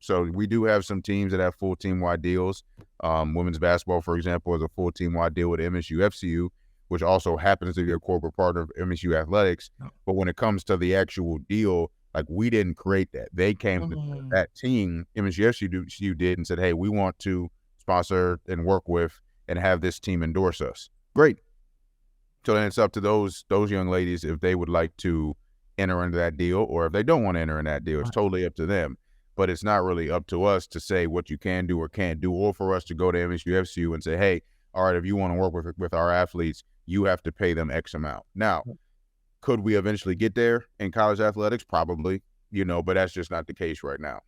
So we do have some teams that have full team-wide deals. Women's basketball, for example, is a full team-wide deal with MSU FCU, which also happens to be a corporate partner of MSU Athletics. Yep. But when it comes to the actual deal, like, we didn't create that. They came to that team, MSU FCU did, and said, hey, we want to sponsor and work with and have this team endorse us. Great. So then it's up to those young ladies if they would like to enter into that deal, or if they don't want to enter in that deal. It's totally up to them. But it's not really up to us to say what you can do or can't do, or for us to go to MSU FCU and say, hey, all right, if you want to work with our athletes, you have to pay them X amount. Now, could we eventually get there in college athletics? Probably, but that's just not the case right now.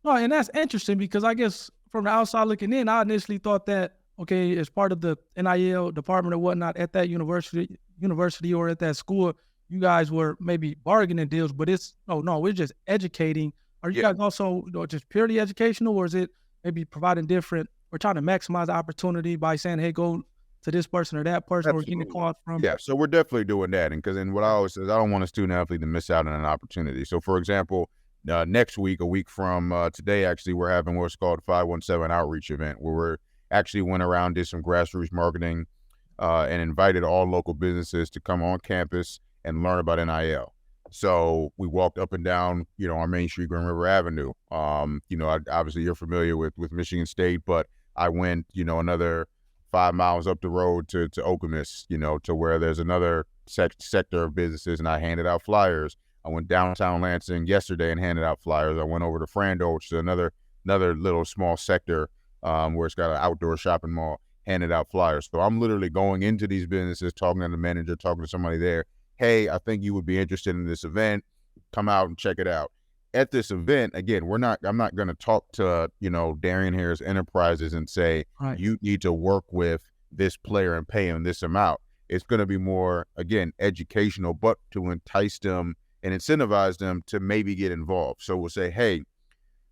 No, and that's interesting because I guess from the outside looking in, I initially thought that, okay, as part of the NIL department or whatnot at that university or at that school, you guys were maybe bargaining deals, but we're just educating. Are you guys also just purely educational, or is it maybe providing different, or trying to maximize the opportunity by saying, hey, go to this person or that person, Absolutely. or getting called from? Yeah, so we're definitely doing that. And what I always say is I don't want a student athlete to miss out on an opportunity. So, for example, next week, a week from today, actually, we're having what's called 517 outreach event, where we're actually went around, did some grassroots marketing, and invited all local businesses to come on campus and learn about NIL. So we walked up and down, our Main Street, Grand River Avenue. Obviously you're familiar with Michigan State, but I went, another 5 miles up the road to Okemos, to where there's another sector of businesses, and I handed out flyers. I went downtown Lansing yesterday and handed out flyers. I went over to Frando, which is another little small sector where it's got an outdoor shopping mall, handed out flyers. So I'm literally going into these businesses, talking to the manager, talking to somebody there. Hey, I think you would be interested in this event. Come out and check it out. At this event, again, I'm not going to talk to, Darien Harris Enterprises and say, you need to work with this player and pay him this amount. It's going to be more, again, educational, but to entice them and incentivize them to maybe get involved. So we'll say, hey,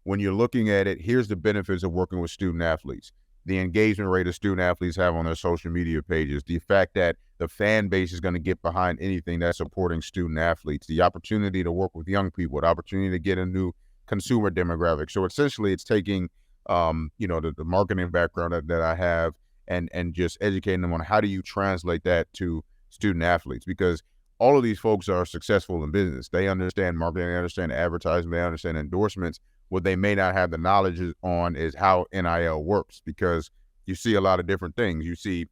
when you're looking at it, here's the benefits of working with student athletes. The engagement rate of student athletes have on their social media pages, the fact that the fan base is going to get behind anything that's supporting student athletes, the opportunity to work with young people, the opportunity to get a new consumer demographic. So essentially it's taking, the marketing background that I have and just educating them on how do you translate that to student athletes, because all of these folks are successful in business. They understand marketing, they understand advertising, they understand endorsements. What they may not have the knowledge on is how NIL works, because you see a lot of different things. You see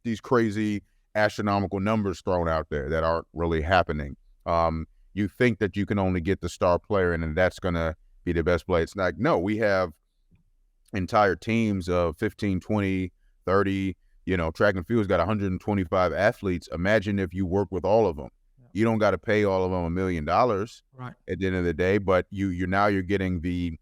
these crazy astronomical numbers thrown out there that aren't really happening. You think that you can only get the star player and that's going to be the best player. It's like, no, we have entire teams of 15, 20, 30, track and field's got 125 athletes. Imagine if you work with all of them. You don't got to pay all of them $1 million at the end of the day, but you're getting the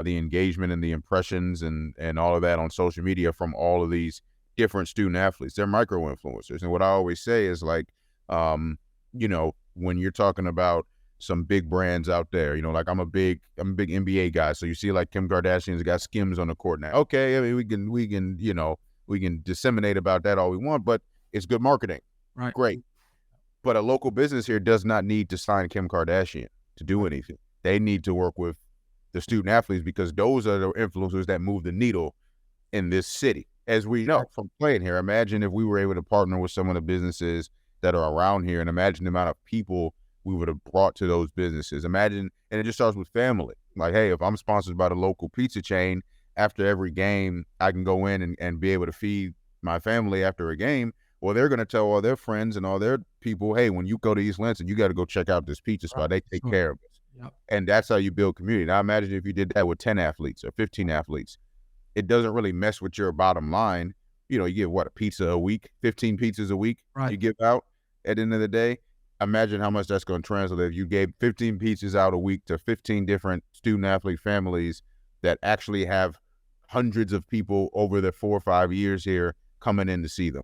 engagement and the impressions and all of that on social media from all of these different student athletes. They're micro influencers. And what I always say is like, when you're talking about some big brands out there, like I'm a big NBA guy. So you see like Kim Kardashian's got Skims on the court now. Okay. I mean, we can disseminate about that all we want, but it's good marketing. Right. Great. But a local business here does not need to sign Kim Kardashian to do anything. They need to work with the student athletes, because those are the influencers that move the needle in this city. As we know from playing here, imagine if we were able to partner with some of the businesses that are around here, and imagine the amount of people we would have brought to those businesses. Imagine, and it just starts with family. Like, hey, if I'm sponsored by the local pizza chain, after every game, I can go in and be able to feed my family after a game. Well, they're going to tell all their friends and all their people, hey, when you go to East Lansing, you got to go check out this pizza spot. They take care of us. Yep. And that's how you build community. Now, imagine if you did that with 10 athletes or 15 athletes. It doesn't really mess with your bottom line. You get a pizza a week, 15 pizzas a week you give out at the end of the day. Imagine how much that's going to translate if you gave 15 pizzas out a week to 15 different student athlete families that actually have hundreds of people over the 4 or 5 years here coming in to see them.